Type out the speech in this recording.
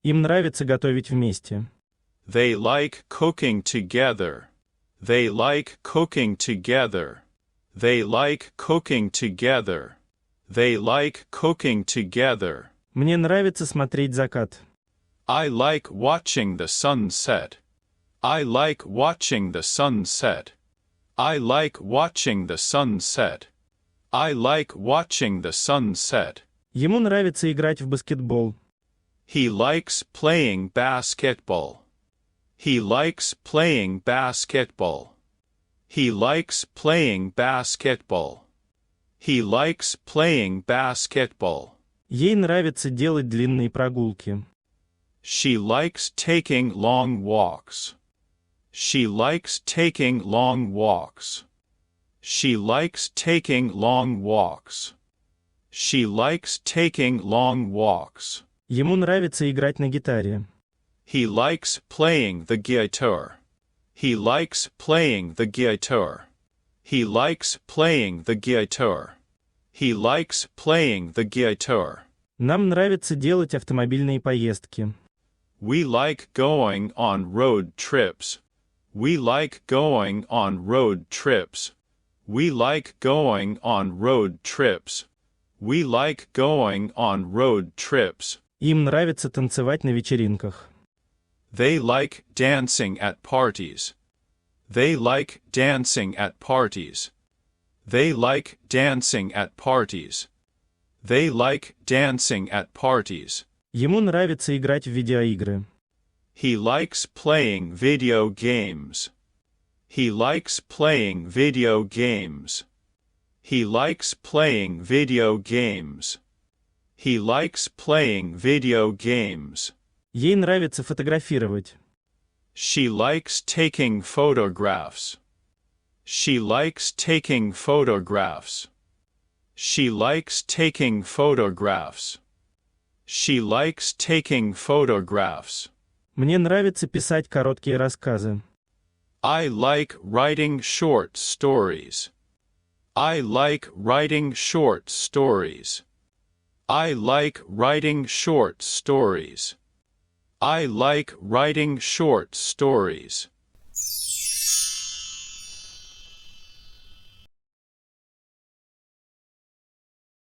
Им нравится готовить вместе. They like cooking together. They like cooking together. They like cooking together. They like cooking together. Мне нравится смотреть закат. I like watching the sunset. I like watching the sunset. I like watching the sunset. I like watching the sunset. Ему нравится играть в баскетбол. He likes playing basketball. He likes playing basketball. He likes playing basketball. He likes playing basketball. Ей нравится делать длинные прогулки. She likes taking long walks. She likes taking long walks. She likes taking long walks. She likes taking long walks. Ему нравится играть на гитаре. He likes playing the guitar. He likes playing the guitar. He likes playing the guitar. He likes playing the guitar. Нам нравится делать автомобильные поездки. We like going on road trips. We like going on road trips. We like going on road trips. We like going on road trips. Им нравится танцевать на вечеринках. They like dancing at parties. They like dancing at parties. They like dancing at parties. They like dancing at parties. Ему нравится играть в видеоигры. He likes playing video games. He likes playing video games. He likes playing video games. He likes playing video games. Ей нравится фотографировать. She likes taking photographs. She likes taking photographs. She likes taking photographs. She likes taking photographs. Мне нравится писать короткие рассказы. I like writing short stories. I like writing short stories. I like writing short stories. I like writing short stories.